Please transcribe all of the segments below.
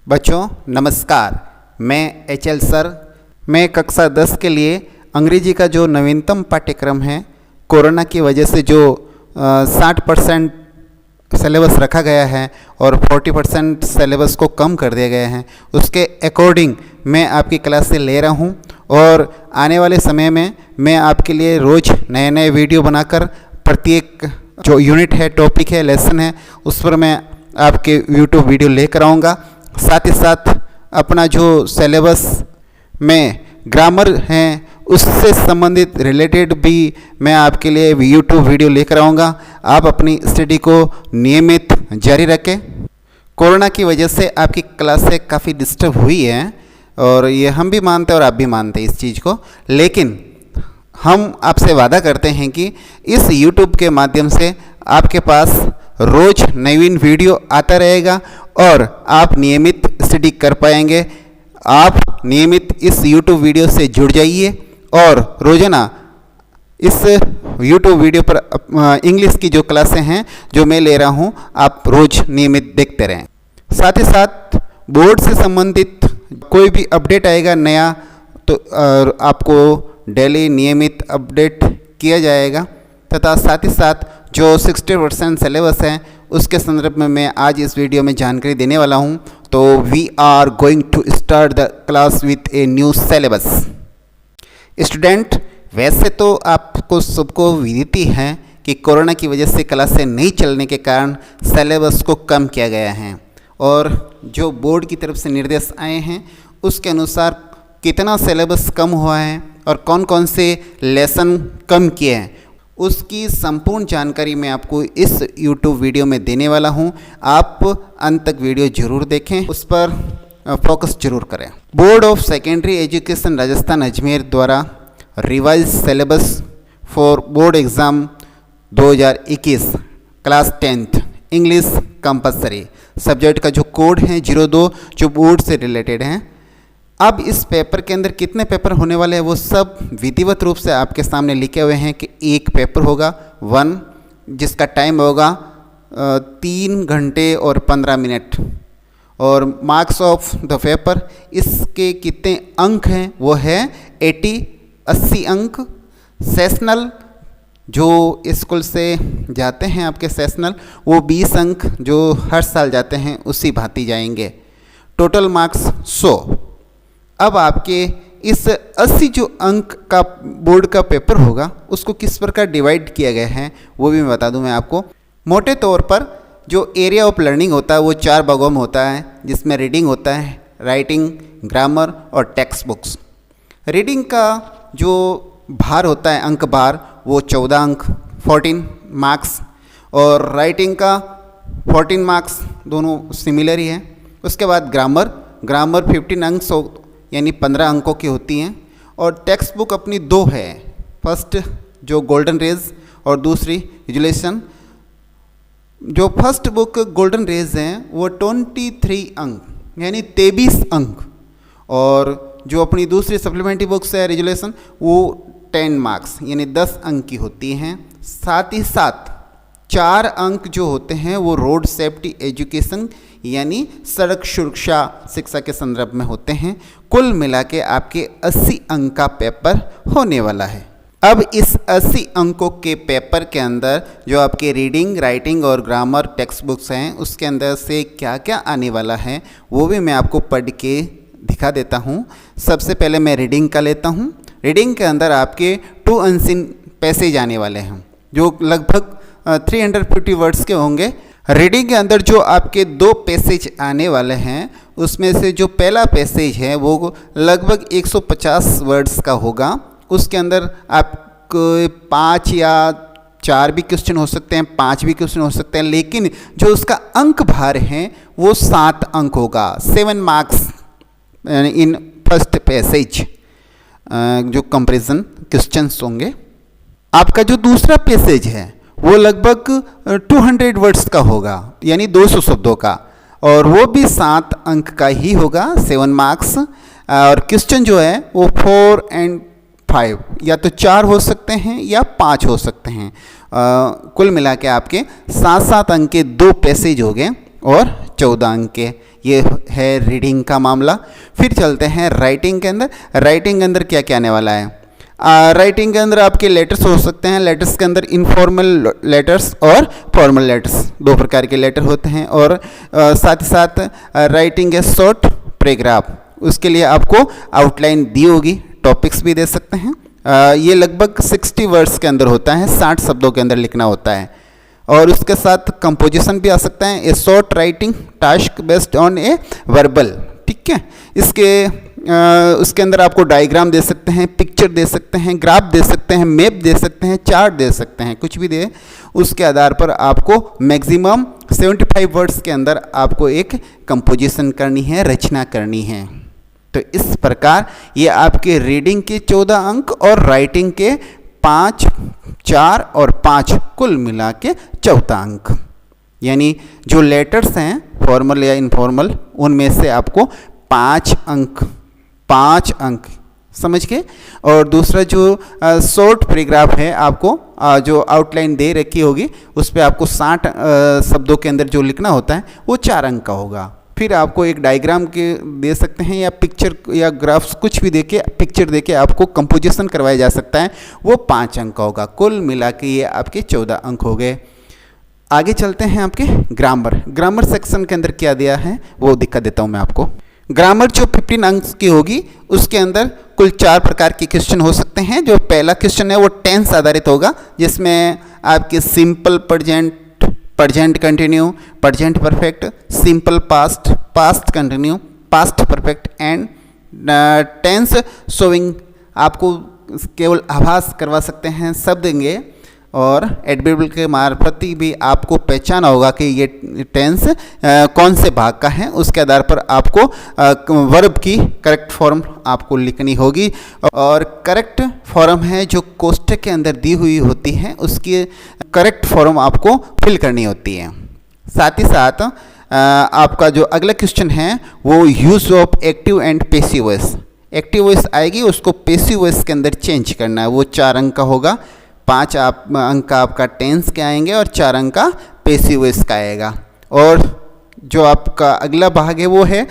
बच्चों नमस्कार, मैं HL सर। मैं कक्षा 10 के लिए अंग्रेजी का जो नवीनतम पाठ्यक्रम है, कोरोना की वजह से जो 60% सिलेबस रखा गया है और 40% सिलेबस को कम कर दिया गया है, उसके अकॉर्डिंग मैं आपकी क्लास से ले रहा हूं। और आने वाले समय में मैं आपके लिए रोज़ नए नए वीडियो बनाकर प्रत्येक जो यूनिट है, टॉपिक है, लेसन है, उस पर मैं आपके यूट्यूब वीडियो लेकर आऊँगा। साथ ही साथ अपना जो सिलेबस में ग्रामर हैं उससे संबंधित रिलेटेड भी मैं आपके लिए यूट्यूब वीडियो लेकर आऊँगा। आप अपनी स्टडी को नियमित जारी रखें। कोरोना की वजह से आपकी क्लासें काफ़ी डिस्टर्ब हुई हैं और ये हम भी मानते हैं और आप भी मानते हैं इस चीज़ को, लेकिन हम आपसे वादा करते हैं कि इस यूट्यूब के माध्यम से आपके पास रोज़ नवीन वीडियो आता रहेगा और आप नियमित स्टडी कर पाएंगे। आप नियमित इस यूट्यूब वीडियो से जुड़ जाइए और रोज़ाना इस यूट्यूब वीडियो पर इंग्लिश की जो क्लासें हैं जो मैं ले रहा हूं, आप रोज़ नियमित देखते रहें। साथ ही साथ बोर्ड से संबंधित कोई भी अपडेट आएगा नया तो आपको डेली नियमित अपडेट किया जाएगा। तथा साथ ही साथ जो 60% सिलेबस है उसके संदर्भ में मैं आज इस वीडियो में जानकारी देने वाला हूं। तो we are going to start the class with a new syllabus. Student, वैसे तो आपको सबको विदित है कि कोरोना की वजह से क्लासें नहीं चलने के कारण सिलेबस को कम किया गया है और जो बोर्ड की तरफ से निर्देश आए हैं उसके अनुसार कितना सिलेबस कम हुआ है और कौन कौन से लेसन कम किए हैं उसकी संपूर्ण जानकारी मैं आपको इस YouTube वीडियो में देने वाला हूं। आप अंत तक वीडियो जरूर देखें, उस पर फोकस जरूर करें। Board of secondary education Rajasthan Ajmer द्वारा revise syllabus for board exam 2021 class 10th English compulsory subject का जो कोड है 02 जो बोर्ड से रिलेटेड है। अब इस पेपर के अंदर कितने पेपर होने वाले हैं वो सब विधिवत रूप से आपके सामने लिखे हुए हैं कि एक पेपर होगा 1 जिसका टाइम होगा 3 घंटे और 15 मिनट और मार्क्स ऑफ द पेपर इसके कितने अंक हैं वो है 80 अंक। सेशनल जो स्कूल से जाते हैं आपके सेशनल वो 20 अंक जो हर साल जाते हैं उसी भांति जाएंगे। Total marks 100। अब आपके इस 80 जो अंक का बोर्ड का पेपर होगा उसको किस प्रकार डिवाइड किया गया है वो भी मैं बता दूं मैं आपको। मोटे तौर पर जो एरिया ऑफ लर्निंग होता है वो 4 भागों में होता है, जिसमें रीडिंग होता है, राइटिंग, ग्रामर और टेक्स्ट बुक्स। रीडिंग का जो भार होता है अंक भार वो 14 अंक 14 मार्क्स और राइटिंग का 14 मार्क्स, दोनों सिमिलर ही है। उसके बाद ग्रामर 15 अंक यानी 15 अंकों की होती हैं और टेक्स्ट बुक अपनी 2 है, फर्स्ट जो गोल्डन रेज और दूसरी रिजोल्यूशन। जो फर्स्ट बुक गोल्डन रेज हैं वो 23 अंक यानी 23 अंक और जो अपनी दूसरी सप्लीमेंट्री बुक्स है रिजोल्यूशन वो 10 मार्क्स यानी 10 अंक की होती हैं। साथ ही साथ 4 अंक जो होते हैं वो रोड सेफ्टी एजुकेशन यानी सड़क सुरक्षा शिक्षा के संदर्भ में होते हैं। कुल मिला के आपके 80 अंक का पेपर होने वाला है। अब इस 80 अंकों के पेपर के अंदर जो आपके रीडिंग, राइटिंग और ग्रामर टेक्स्ट बुक्स हैं उसके अंदर से क्या क्या आने वाला है वो भी मैं आपको पढ़ के दिखा देता हूँ। सबसे पहले मैं रीडिंग का लेता हूँ। रीडिंग के अंदर आपके 2 अनसीन पैसेज आने वाले हैं जो लगभग 350 वर्ड्स के होंगे। रीडिंग के अंदर जो आपके 2 पैसेज आने वाले हैं उसमें से जो पहला पैसेज है वो लगभग 150 वर्ड्स का होगा। उसके अंदर आपको 5 या 4 भी क्वेश्चन हो सकते हैं, 5 भी क्वेश्चन हो सकते हैं, लेकिन जो उसका अंक भार है वो 7 अंक होगा। 7 मार्क्स इन फर्स्ट पैसेज जो कंपैरिजन क्वेश्चंस होंगे। आपका जो दूसरा पैसेज है वो लगभग 200 वर्ड्स का होगा यानी 200 शब्दों का और वो भी 7 अंक का ही होगा, 7 मार्क्स। और क्वेश्चन जो है वो 4 और 5 या तो 4 हो सकते हैं या 5 हो सकते हैं। कुल मिला के आपके 7 अंक के 2 पैसेज हो गए और 14 अंक के ये है रीडिंग का मामला। फिर चलते हैं राइटिंग के अंदर। राइटिंग के अंदर क्या क्या आने वाला है? राइटिंग के अंदर आपके लेटर्स हो सकते हैं। लेटर्स के अंदर इनफॉर्मल लेटर्स और फॉर्मल लेटर्स, दो प्रकार के लेटर होते हैं। और साथ ही साथ राइटिंग है शॉर्ट पैराग्राफ, उसके लिए आपको आउटलाइन दी होगी, टॉपिक्स भी दे सकते हैं। ये लगभग 60 वर्ड्स के अंदर होता है, 60 शब्दों के अंदर लिखना होता है। और उसके साथ कंपोजिशन भी आ सकता है, ए short writing task based on a verbal, ठीक है। उसके अंदर आपको डायग्राम दे सकते हैं, पिक्चर दे सकते हैं, ग्राफ दे सकते हैं, मैप दे सकते हैं, चार्ट दे सकते हैं, कुछ भी दे। उसके आधार पर आपको मैक्सिमम 75 वर्ड्स के अंदर आपको एक कंपोजिशन करनी है, रचना करनी है। तो इस प्रकार ये आपके रीडिंग के 14 अंक और राइटिंग के 5, 4 और 5 कुल मिला के 14 अंक, यानी जो लेटर्स हैं फॉर्मल या इनफॉर्मल उनमें से आपको 5 अंक समझ के। और दूसरा जो शॉर्ट पैराग्राफ है, आपको जो आउटलाइन दे रखी होगी उस पर आपको 60 शब्दों के अंदर जो लिखना होता है वो 4 अंक का होगा। फिर आपको एक डायग्राम के दे सकते हैं या पिक्चर या ग्राफ्स कुछ भी देके, पिक्चर देके आपको कंपोजिशन करवाया जा सकता है, वो 5 अंक का होगा। कुल मिला के ये आपके 14 अंक हो गए। आगे चलते हैं आपके ग्रामर सेक्शन के अंदर क्या दिया है वो दिखा देता हूँ मैं आपको। ग्रामर जो 15 अंक की होगी उसके अंदर कुल 4 प्रकार के क्वेश्चन हो सकते हैं। जो पहला क्वेश्चन है वो टेंस आधारित होगा, जिसमें आपके simple present, present continue, present perfect, simple past, past continue, past perfect and tense showing आपको केवल आभास करवा सकते हैं, शब्द देंगे। और एडवर्बियल के मार्फत भी आपको पहचाना होगा कि ये टेंस कौन से भाग का है। उसके आधार पर आपको वर्ब की करेक्ट फॉर्म आपको लिखनी होगी। और करेक्ट फॉर्म है जो कोष्ठक के अंदर दी हुई होती है, उसकी करेक्ट फॉर्म आपको फिल करनी होती है। साथ ही साथ आपका जो अगला क्वेश्चन है वो use of active and passive voice. Active voice आएगी, उसको पैसिव वॉइस के अंदर चेंज करना है, वो 4 अंक का होगा। 5 अंक का आपका टेंस के आएंगे और 4 अंक का पैसिव वॉइस का आएगा। और जो आपका अगला भाग है वो है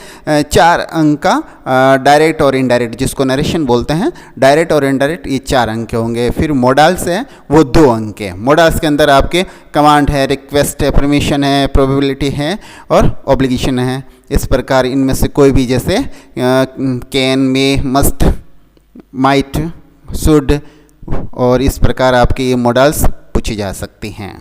4 अंक का डायरेक्ट और इनडायरेक्ट, जिसको नरेशन बोलते हैं, डायरेक्ट और इनडायरेक्ट, ये 4 अंक के होंगे। फिर मोडाल्स है वो 2 अंक के। मोडाल्स के अंदर आपके कमांड है, रिक्वेस्ट है, परमिशन है, प्रोबेबिलिटी है और ऑब्लिगेशन है। इस प्रकार इनमें से कोई भी, जैसे can, may, must, might, should, और इस प्रकार आपके ये मॉडल्स पूछी जा सकती हैं।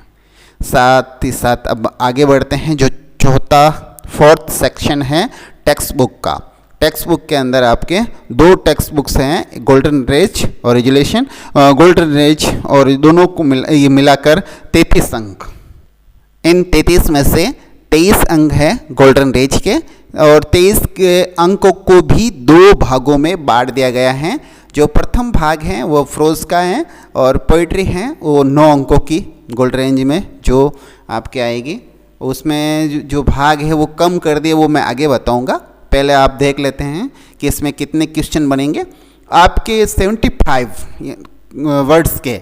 साथ ही साथ अब आगे बढ़ते हैं। जो चौथा 4th सेक्शन है टेक्स्ट बुक का। टेक्स्ट बुक के अंदर आपके 2 टेक्स्ट बुक्स हैं, गोल्डन एज और रेजुलेशन। गोल्डन एज और दोनों को मिलाकर 33 अंक। इन 33 में से 23 अंक है गोल्डन एज के, और 23 के अंकों को भी 2 भागों में बांट दिया गया है। जो प्रथम भाग है वो फ्रोज का है और पोइट्री है वो 9 अंकों की गोल्ड रेंज में जो आपके आएगी। उसमें जो भाग है वो कम कर दिए, वो मैं आगे बताऊंगा। पहले आप देख लेते हैं कि इसमें कितने क्वेश्चन बनेंगे। आपके 75 वर्ड्स के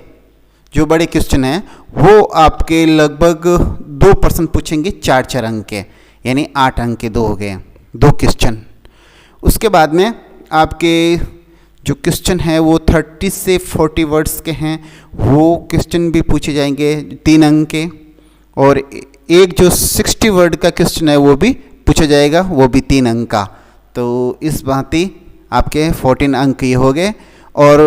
जो बड़े क्वेश्चन हैं वो आपके लगभग 2% पूछेंगे, 4 अंक के, यानी 8 अंक के 2 हो गए 2 क्वेश्चन। उसके बाद में आपके जो क्वेश्चन है वो 30 से 40 वर्ड्स के हैं, वो क्वेश्चन भी पूछे जाएंगे 3 अंक के। और एक जो 60 वर्ड का क्वेश्चन है वो भी पूछा जाएगा, वो भी 3 अंक का। तो इस भांति आपके 14 अंक ये हो गए। और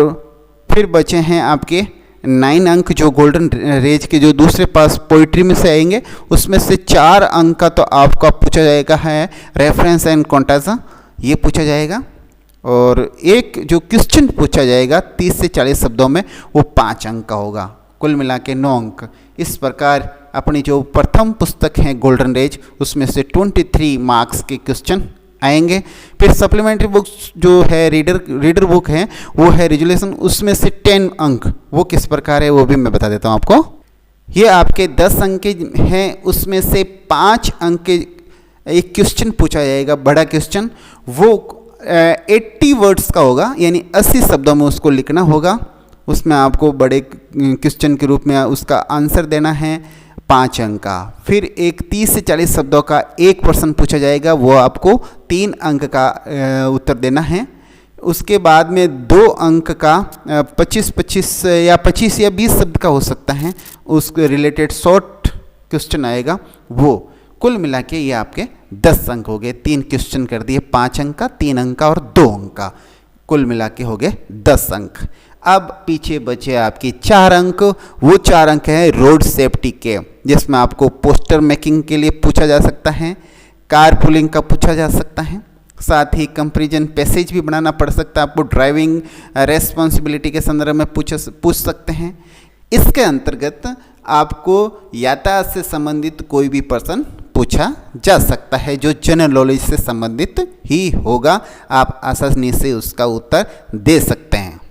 फिर बचे हैं आपके 9 अंक जो गोल्डन रेज के जो दूसरे पास पोइट्री में से आएंगे। उसमें से 4 अंक का तो आपका पूछा जाएगा है रेफरेंस एंड कॉन्टेक्स्ट, ये पूछा जाएगा। और एक जो क्वेश्चन पूछा जाएगा 30 से 40 शब्दों में, वो 5 अंक का होगा। कुल मिला के 9 अंक। इस प्रकार अपनी जो प्रथम पुस्तक है गोल्डन एज, उसमें से 23 मार्क्स के क्वेश्चन आएंगे। फिर सप्लीमेंट्री बुक्स जो है रीडर बुक है वो है रेजुलेशन, उसमें से 10 अंक। वो किस प्रकार है वो भी मैं बता देता हूँ आपको। ये आपके 10 अंक के हैं, उसमें से 5 अंक के एक क्वेश्चन पूछा जाएगा, बड़ा क्वेश्चन, वो 80 वर्ड्स का होगा, यानी 80 शब्दों में उसको लिखना होगा। उसमें आपको बड़े क्वेश्चन के रूप में उसका आंसर देना है। 5 अंक का। फिर एक 30 से 40 शब्दों का एक प्रश्न पूछा जाएगा, वो आपको 3 अंक का उत्तर देना है। उसके बाद में 2 अंक का 25 या 20 शब्द का हो सकता है, उसके रिलेटेड शॉर्ट क्वेश्चन आएगा वो। कुल मिला के ये आपके 10 अंक हो गए। 3 क्वेश्चन कर दिए, 5 अंक का, 3 अंक का और 2 अंक का, कुल मिला के हो गए 10 अंक। अब पीछे बचे आपके 4 अंक। वो 4 अंक हैं रोड सेफ्टी के, जिसमें आपको पोस्टर मेकिंग के लिए पूछा जा सकता है, कार पुलिंग का पूछा जा सकता है, साथ ही कंपैरिजन पैसेज भी बनाना पड़ सकता है आपको, ड्राइविंग रेस्पॉन्सिबिलिटी के संदर्भ में पूछ सकते हैं। इसके अंतर्गत आपको यातायात से संबंधित कोई भी प्रश्न पूछा जा सकता है, जो जनरल नॉलेज से संबंधित ही होगा। आप आसानी से उसका उत्तर दे सकते हैं।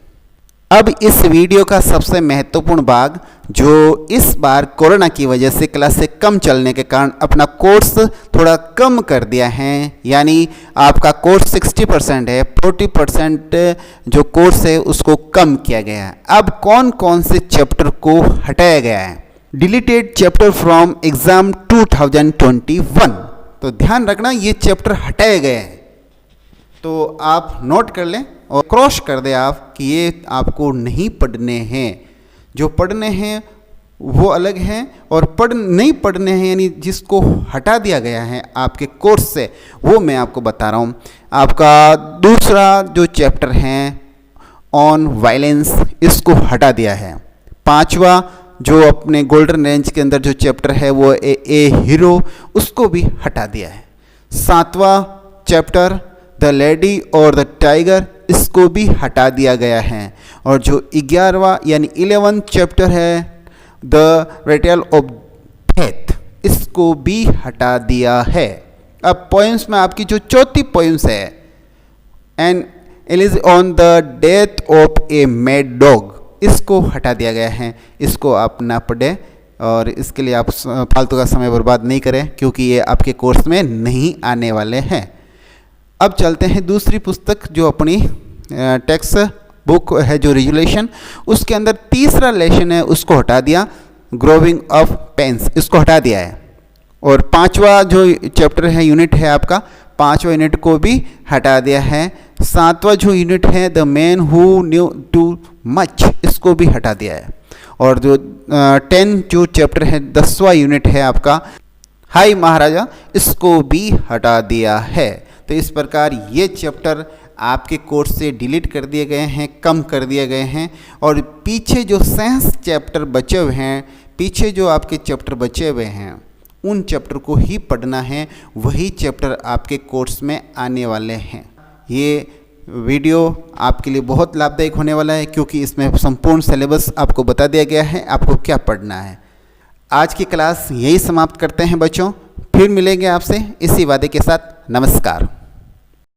अब इस वीडियो का सबसे महत्वपूर्ण भाग, जो इस बार कोरोना की वजह से क्लासें कम चलने के कारण अपना कोर्स थोड़ा कम कर दिया है, यानी आपका कोर्स 60% है, 40% जो कोर्स है उसको कम किया गया है। अब कौन कौन से चैप्टर को हटाया गया है? Deleted chapter from exam 2021। तो ध्यान रखना, ये चैप्टर हटाए गए हैं, तो आप नोट कर लें और क्रॉस कर दें आप कि ये आपको नहीं पढ़ने हैं। जो पढ़ने हैं वो अलग हैं, और नहीं पढ़ने हैं यानी जिसको हटा दिया गया है आपके कोर्स से, वो मैं आपको बता रहा हूँ। आपका दूसरा जो चैप्टर है ऑन वायलेंस, इसको हटा दिया है। 5वां जो अपने गोल्डन रेंज के अंदर जो चैप्टर है वो ए हीरो, उसको भी हटा दिया है। 7वां चैप्टर द लेडी और द टाइगर, इसको भी हटा दिया गया है। और जो 11वां यानी 11th चैप्टर है द रिटेल ऑफ डेथ, इसको भी हटा दिया है। अब पॉइंट्स में आपकी जो चौथी पॉइंट्स है, and is on the death of a mad dog, इसको हटा दिया गया है। इसको आप ना पढ़ें और इसके लिए आप फालतू का समय बर्बाद नहीं करें, क्योंकि ये आपके कोर्स में नहीं आने वाले हैं। अब चलते हैं दूसरी पुस्तक, जो अपनी टेक्स्ट बुक है जो रेजुलेशन, उसके अंदर तीसरा लेसन है, उसको हटा दिया। ग्रोविंग ऑफ पेंस, इसको हटा दिया है। और 5वां जो चैप्टर है, यूनिट है आपका, 5वां यूनिट को भी हटा दिया है। 7वां जो यूनिट है the man who knew too much, इसको भी हटा दिया है। और जो 10 जो चैप्टर है, 10वां यूनिट है आपका हाई महाराजा, इसको भी हटा दिया है। तो इस प्रकार ये चैप्टर आपके कोर्स से डिलीट कर दिए गए हैं, कम कर दिए गए हैं। और पीछे जो साइंस चैप्टर बचे हुए हैं, पीछे जो आपके चैप्टर बचे हुए हैं, उन चैप्टर को ही पढ़ना है, वही चैप्टर आपके कोर्स में आने वाले हैं। ये वीडियो आपके लिए बहुत लाभदायक होने वाला है, क्योंकि इसमें संपूर्ण सिलेबस आपको बता दिया गया है, आपको क्या पढ़ना है। आज की क्लास यही समाप्त करते हैं बच्चों, फिर मिलेंगे आपसे इसी वादे के साथ। नमस्कार।